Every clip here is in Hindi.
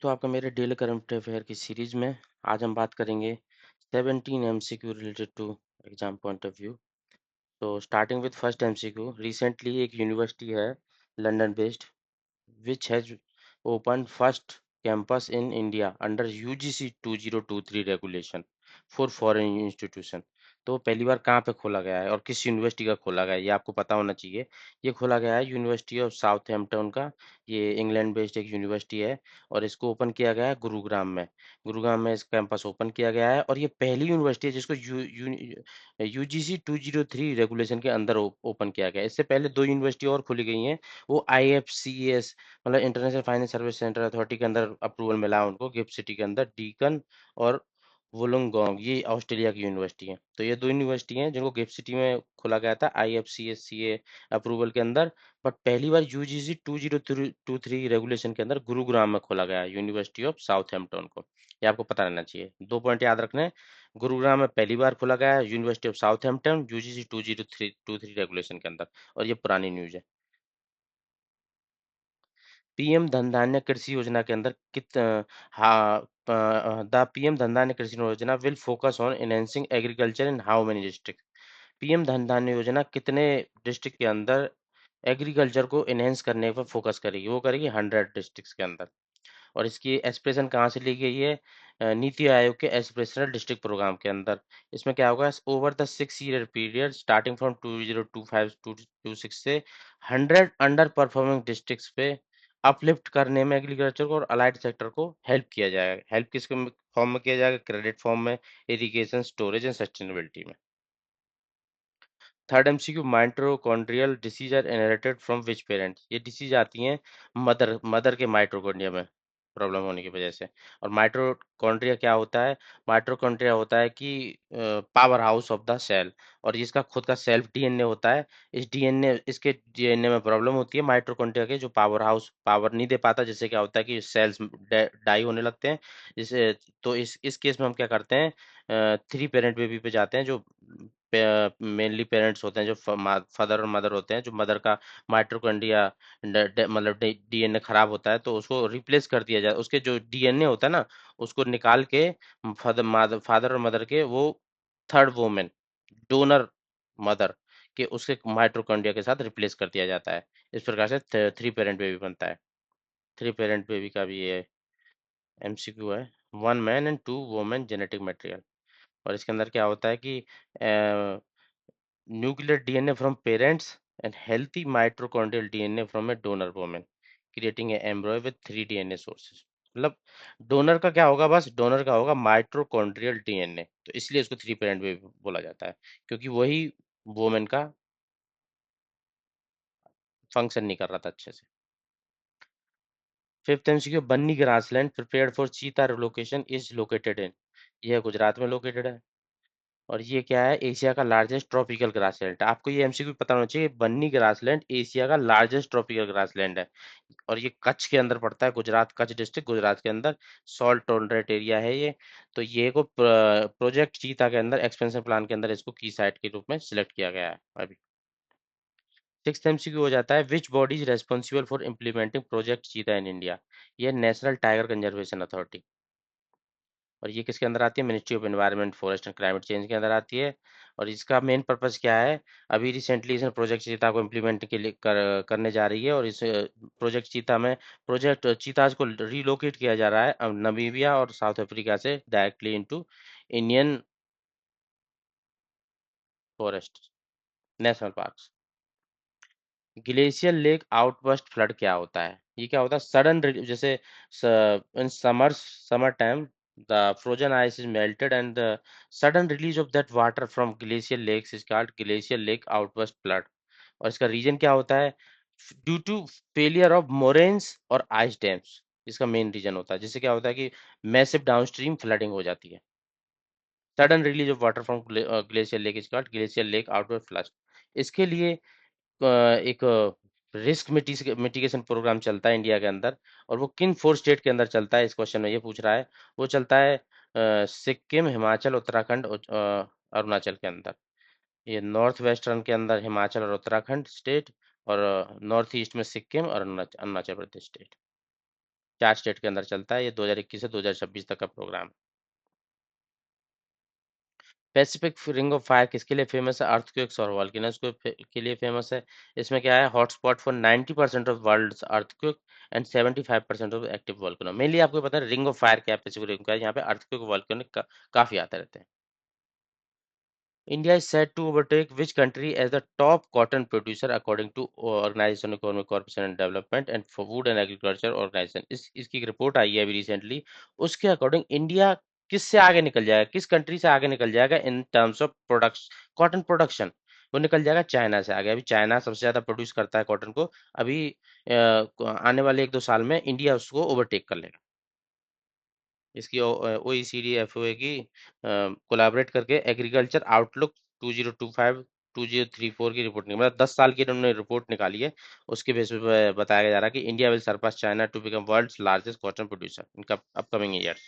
तो आपका मेरे डेली करंट अफेयर की सीरीज में आज हम बात करेंगे 17 MCQ related to exam point of view. तो starting with first MCQ, recently एक यूनिवर्सिटी है London based which has opened first campus in India under UGC 2023 regulation for foreign institution। तो पहली बार कहाँ पे खोला गया है और किस यूनिवर्सिटी का खोला गया है ये आपको पता होना चाहिए। ये खोला गया है यूनिवर्सिटी ऑफ साउथहैम्पटन का। ये इंग्लैंड बेस्ड एक यूनिवर्सिटी है और इसको ओपन किया गया है गुरुग्राम में। गुरुग्राम में इस कैंपस ओपन किया गया है और ये पहली यूनिवर्सिटी है जिसको यूजीसी 203 रेगुलेशन के अंदर ओपन किया गया है। इससे पहले दो यूनिवर्सिटी और खोली गई हैं। वो IFCS मतलब international finance service centre authority के अंदर अप्रूवल मिला है उनको, गिफ्ट सिटी के अंदर डीकन और वुलंगोंग, ये ऑस्ट्रेलिया की यूनिवर्सिटी है। तो ये दो यूनिवर्सिटी हैं जिनको गिफ्ट सिटी में खोला गया था IFCSCA अप्रूवल के अंदर। बट पहली बार UGC 2023 रेगुलेशन के अंदर गुरुग्राम में खोला गया है यूनिवर्सिटी ऑफ साउथहैम्पटन को। ये आपको पता रहना चाहिए, 2 पॉइंट याद रखने हैं। गुरुग्राम में पहली बार खोला गया है university of Southampton UGC 2023 regulation के अंदर, और ये पुरानी न्यूज है। पीएम धन धान्य कृषि योजना के अंदर द पीएम धन धान्य कृषि योजना will focus on enhancing agriculture in how many district. PM Dhan धान्य योजना कितने डिस्ट्रिक्ट के अंदर एग्रीकल्चर को एनहेंस करने पर फोकस करेगी? वो करेगी 100 डिस्ट्रिक्ट्स के अंदर। और इसकी एस्पिरेशन कहाँ से ली गई है? नीति आयोग के एस्पिरेशनल डिस्ट्रिक्ट प्रोग्राम के अंदर। इसमें क्या होगा, over the 6 year period starting from 2025 to 26 से 100 अंडर परफॉर्मिंग डिस्ट्रिक्ट्स पे अपलिफ्ट करने में एग्रीकल्चर को और अलाइड सेक्टर को हेल्प किया जाएगा। हेल्प किस फॉर्म में किया जाएगा? क्रेडिट फॉर्म में, इरिगेशन, स्टोरेज एंड सस्टेनेबिलिटी में। Third MCQ, mitochondrial disease are inherited from which parent? ये डिसीज आती हैं मदर मदर के माइटोकॉन्ड्रिया में प्रॉब्लम होने की वजह से। और माइटोकॉन्ड्रिया क्या होता है? माइटोकॉन्ड्रिया होता है कि power house of the cell, और जिसका खुद का सेल्फ डीएनए होता है। इसके डीएनए में प्रॉब्लम होती है माइटोकॉन्ड्रिया के, जो पावर हाउस पावर नहीं दे पाता, जिससे क्या होता है कि सेल्स डाई होने लगते हैं। जिसे तो इस केस में हम क्या करते हैं, 3 पेरेंट बेबी पे जाते हैं, जो मेनली पेरेंट्स होते हैं, जो फादर और मदर होते हैं। जो मदर का माइटोकॉन्ड्रिया मतलब डीएनए खराब होता है, तो उसको रिप्लेस कर दिया जाए। उसके जो डीएनए होता है ना, उसको निकाल के फादर और मदर के, वो थर्ड वोमेन, डोनर मदर के, उसके माइटोकॉन्ड्रिया के साथ रिप्लेस कर दिया जाता है। इस प्रकार से 3 पेरेंट बेबी बनता है। 3 पेरेंट बेबी का भी ये MCQ है। 1 man and 2 women genetic material. और इसके अंदर क्या होता है कि nuclear DNA from parents and healthy mitochondrial DNA from a donor woman, creating a embryo with 3 DNA sources। मतलब डोनर का क्या होगा? बस डोनर का होगा माइटोकॉन्ड्रियल डीएनए, तो इसलिए इसको 3 पेरेंट भी बोला जाता है, क्योंकि वही वोमेन का फंक्शन नहीं कर रहा था अच्छे से। Fifth MCQ, Banni grassland prepared for चीता रिलोकेशन इज लोकेटेड इन? यह गुजरात में लोकेटेड है। और ये क्या है? एशिया का लार्जेस्ट ट्रॉपिकल ग्रासलैंड। आपको ये एमसीक्यू पता होना चाहिए, बन्नी ग्रासलैंड एशिया का लार्जेस्ट ट्रॉपिकल ग्रासलैंड है। और ये कच्छ के अंदर पड़ता है, गुजरात, कच्छ डिस्ट्रिक्ट गुजरात के अंदर। सॉल्ट टॉलरेट एरिया है ये। तो ये को प्रोजेक्ट चीता के अंदर एक्सपेंशन प्लान के अंदर इसको की साइट के रूप में सिलेक्ट किया गया है अभी। सिक्स एमसीक्यू हो जाता है, which body is responsible for implementing project चीता इन इंडिया? ये नेशनल टाइगर कंजर्वेशन अथॉरिटी। और ये किसके अंदर आती है? Ministry of environment, forest and climate change के अंदर आती है। और इसका मेन पर्पस क्या है? अभी रिसेंटली इसने प्रोजेक्ट चीता को इम्प्लीमेंट के लिए करने जा रही है। और इस प्रोजेक्ट चीता में प्रोजेक्ट चीताज को रिलोकेट किया जा रहा है नमीबिया और साउथ अफ्रीका से directly into Indian forest, national park. Glacier lake outburst flood क्या होता है? ये क्या होता है? सडन, जैसे in summer time the frozen ice is melted and the sudden release of that water from glacier lakes is called glacier lake outburst flood. और इसका रीजन क्या होता है? Due to failure of moraines और आइस डैम्स, इसका मेन रीजन होता है, जिससे क्या होता है कि मैसिव डाउनस्ट्रीम फ्लडिंग हो जाती है। Sudden release of water from glacier lake is called glacier lake outburst flood. इसके लिए एक रिस्क मिटिगेशन प्रोग्राम चलता है इंडिया के अंदर। और वो किन 4 स्टेट के अंदर चलता है? इस क्वेश्चन में ये पूछ रहा है। वो चलता है सिक्किम, हिमाचल, उत्तराखंड और अरुणाचल के अंदर। ये नॉर्थ वेस्टर्न के अंदर हिमाचल और उत्तराखंड स्टेट, और नॉर्थ ईस्ट में सिक्किम और अरुणाचल प्रदेश स्टेट। 4 स्टेट के अंदर चलता है, ये 2021 से 2026 तक का programme. Pacific ring of fire किसके लिए फेमस है? अर्थक्वेक्स और वॉल्केनोज के लिए फेमस है। इसमें क्या है, hotspot for 90% of world's earthquake and 75% of active volcano. Mainly आपको पता है रिंग ऑफ फायर क्या है, पैसिफिक रिंग का, यहाँ पे अर्थक्वेक वॉल्केनो काफी आते रहते हैं। India is said to overtake which country as the top cotton producer according to Organization of Economic Cooperation and Development and for Food and Agriculture Organization। इसकी एक रिपोर्ट आई है अभी रिसेंटली, उसके अकॉर्डिंग इंडिया किससे आगे निकल जाएगा, किस कंट्री से आगे निकल जाएगा in terms of production, cotton production? वो निकल जाएगा चाइना से आगे। अभी चाइना सबसे ज्यादा प्रोड्यूस करता है कॉटन को। अभी आने वाले 1-2 साल में इंडिया उसको ओवरटेक कर लेगा। इसकी OECD FOA की कोलैबोरेट करके एग्रीकल्चर आउटलुक 2025 2034 की रिपोर्ट निकाली, मतलब 10 साल की इन्होंने रिपोर्ट निकाली है। उसके बेसिस पे बताया जा रहा है कि India will surpass China to become world's largest cotton producer in upcoming years.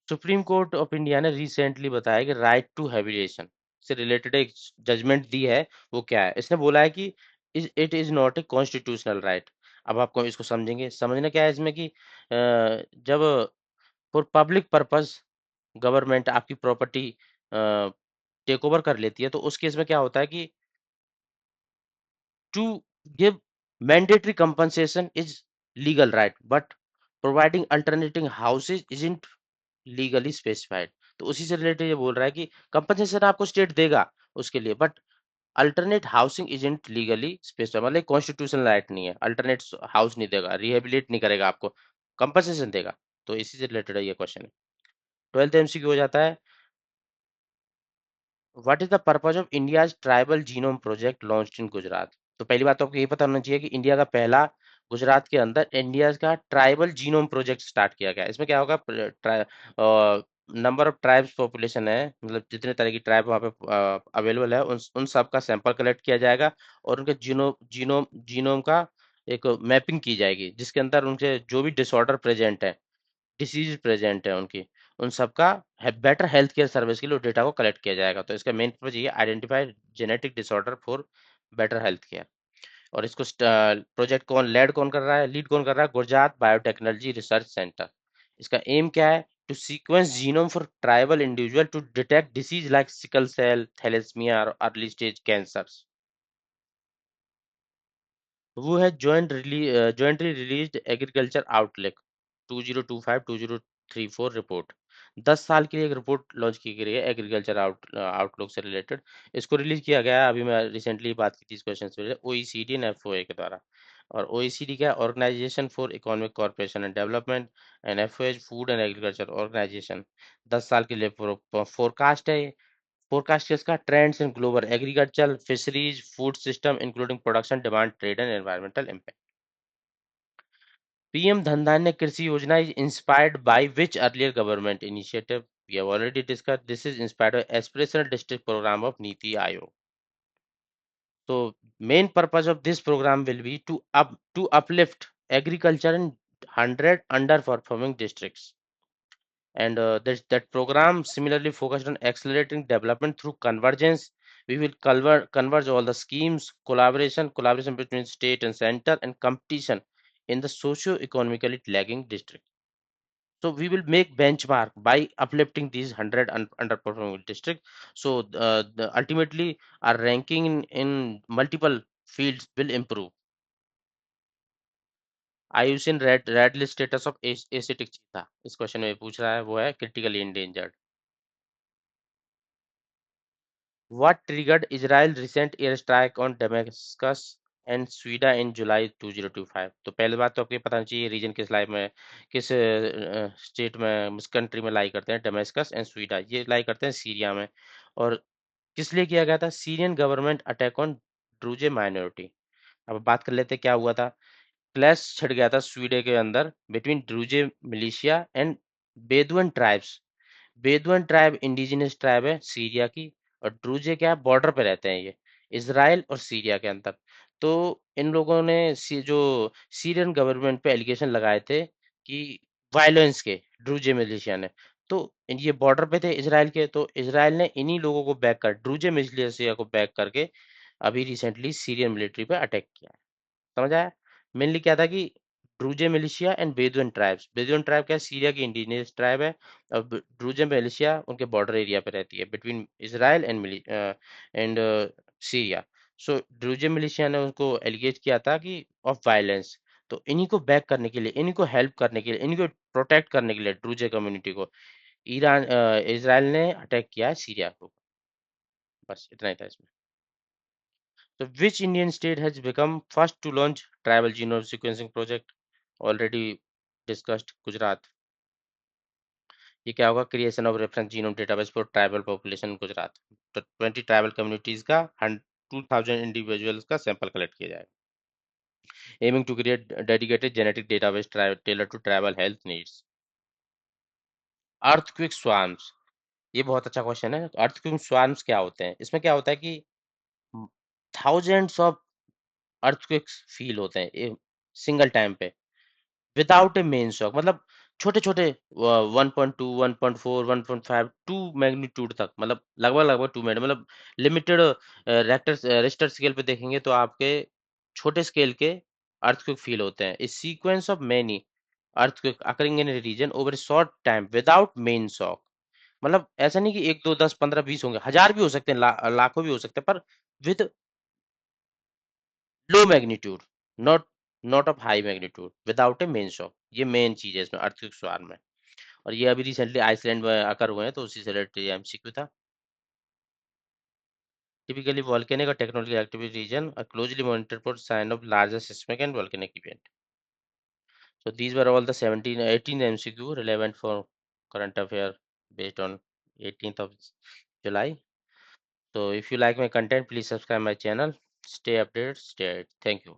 Supreme Court of India ने रिसेंटली बताया कि राइट टू हैबिटेशन से रिलेटेड एक जजमेंट दी है। वो क्या है? इसने बोला है कि it is not a constitutional right. अब आपको इसको समझेंगे, समझना क्या है इसमें कि जब फॉर पब्लिक पर्पस गवर्नमेंट आपकी प्रॉपर्टी टेक ओवर कर लेती है, तो उस केस में क्या होता है कि to give mandatory compensation is legal right but providing alternating houses isn't legally specified. तो उसी से रिलेटेड ये बोल रहा है कि कंपनसेशन आपको स्टेट देगा उसके लिए, but alternate housing isn't legally specified, मतलब कॉन्स्टिट्यूशनल राइट नहीं है, अल्टरनेट हाउस नहीं देगा, रिहेबिलिट नहीं करेगा आपको, कंपनसेशन देगा। तो इसी से रिलेटेड ये क्वेश्चन है। 12th MCQ हो जाता है, what is the purpose of India's tribal genome project launched in Gujarat? तो पहली बात तो आपको ये पता होना चाहिए कि इंडिया का पहला गुजरात के अंदर इंडिया का ट्राइबल जीनोम प्रोजेक्ट स्टार्ट किया गया है। इसमें क्या होगा, नंबर ऑफ ट्राइब्स पॉपुलेशन है, मतलब जितने तरह की ट्राइब वहाँ पे अवेलेबल है, उन सब का सैंपल कलेक्ट किया जाएगा और उनके जीनोम जीनोम का एक मैपिंग की जाएगी, जिसके अंदर उनके जो भी डिसऑर्डर प्रेजेंट है, डिसीज प्रेजेंट है उनकी, उन सबका बेटर हेल्थ केयर सर्विस के लिए डेटा को कलेक्ट किया जाएगा। तो इसका मेन पर्पज ये identify genetic disorder for better health care. और इसको प्रोजेक्ट कौन कर रहा है, लीड कौन कर रहा है? Gujarat biotechnology research centre. इसका एम क्या है? To sequence genome for tribal individual to detect disease like sickle cell, thalassemia और अर्ली स्टेज कैंसर। वो है jointly released agriculture outlook 2025-2034 report. 10 साल के लिए एक रिपोर्ट लॉन्च की गई है एग्रीकल्चर आउटलुक से रिलेटेड। इसको रिलीज किया गया है, अभी मैं रिसेंटली बात की थी इस क्वेश्चन से, OECD एंड FOA के द्वारा। और OECD क्या है? Organisation for Economic Corporation and Development, and FOA food and agriculture organisation. 10 साल के लिए फोरकास्ट है। Forecast किसका? Trends in global agriculture, fisheries, food system including production, demand, trade and environmental impact. PM Dhan Dhanya Krishi Yojana is inspired by which earlier government initiative? We have already discussed, this is inspired by aspirational district programme of NITI Aayog. So main purpose of this program will be to uplift agriculture in 100 underperforming districts. And that program similarly focused on accelerating development through convergence. We will converge all the schemes, collaboration between state and center, and competition in the socio-economically lagging district. So we will make benchmark by uplifting these 100 underperforming district. So ultimately our ranking in multiple fields will improve. IUCN red list status of acetic चीता, इस क्वेश्चन में पूछ रहा है, वो है critically endangered. What triggered Israel's recent airstrike on Damascus and Sweden in July 2025? तो पहले बात तो आपको पता होनी चाहिए रीजन किस लाई में, किस स्टेट में, किस कंट्री में लाई करते हैं। डेमेस्कस एंड स्वीडा ये लाई करते हैं सीरिया में। और किस लिए किया गया था? Syrian government attack on Druze minority. अब बात कर लेते हैं क्या हुआ था। क्लैश छिड़ गया था स्वीडन के अंदर between Druze militia and Bedouin tribes. Bedouin tribe indigenous tribe है सीरिया की, और ड्रूजे क्या है, बॉर्डर पे रहते हैं ये इसराइल और सीरिया के अंदर। तो इन लोगों ने जो सीरियन गवर्नमेंट पे एलिगेशन लगाए थे कि वायलेंस के, ड्रूजे मिलिशिया ने। तो ये बॉर्डर पे थे इसराइल के, तो इसराइल ने इन्हीं लोगों को बैक कर, ड्रूजे मिलिशिया को बैक करके अभी रिसेंटली सीरियन मिलिट्री पे अटैक किया है। समझ आया? मेनली क्या था कि Druze militia and Bedouin tribes. Bedouin tribe क्या है, सीरिया की इंडिजिनियस ट्राइब है। और ड्रूजे मिलिशिया उनके बॉर्डर एरिया पे रहती है between Israel and Syria. So Druze militia ने उनको एलिगेट किया था कि ऑफ वायलेंस। तो इन्हीं को बैक करने के लिए, इन्हीं को हेल्प करने के लिए, इन्हीं को प्रोटेक्ट करने के लिए ड्रूजे कम्युनिटी को इसराइल ने अटैक किया है सीरिया को। बस इतना ही था इसमें। So which Indian state has become first to launch tribal genome sequencing project? Already discussed, Gujarat. ये क्या होगा, creation of reference genome database for tribal population Gujarat. तो 20 ट्राइबल कम्युनिटीज का 2000 इंडिविजुअल्स का सैंपल कलेक्ट किया जाएगा, aiming to create dedicated genetic database tailor to tribal health needs. Earthquake swarms, ये बहुत अच्छा क्वेश्चन है। अर्थक्वेक स्वार्म्स क्या होते हैं, इसमें क्या होता है कि थाउजेंड्स ऑफ अर्थक्वेक्स फील होते हैं सिंगल टाइम पे विदाउट ए मेन शॉक। मतलब छोटे छोटे 1.2 1.4 1.5 2 मैग्नीट्यूड तक, मतलब लगभग लगभग 2 मिनट, मतलब लिमिटेड रेक्टर स्केल पे देखेंगे तो आपके छोटे स्केल के अर्थक्वेक फील होते हैं। इस sequence of many earthquake occurring in region over a short time without main shock. मतलब ऐसा नहीं कि 1 2 10 15 20 होंगे, हजार भी हो सकते हैं, लाखों भी हो सकते हैं, पर with low magnitude, not not of high magnitude, without A main shock. ये मेन चीज है इसमें अर्थक्वेक स्वार में। और ये अभी रिसेंटली आइसलैंड में आकर हुए हैं, तो उसी से रिलेटेड एमसीक्यू था। टिपिकली वोल्केनिक और technological activity region are closely monitored for sign of larger seismic and volcanic event. So these were all the 17 18 MCQ relevant for current affair based on 18th of July. So if you like my content, please subscribe my channel. Stay updated. Stay. Thank you.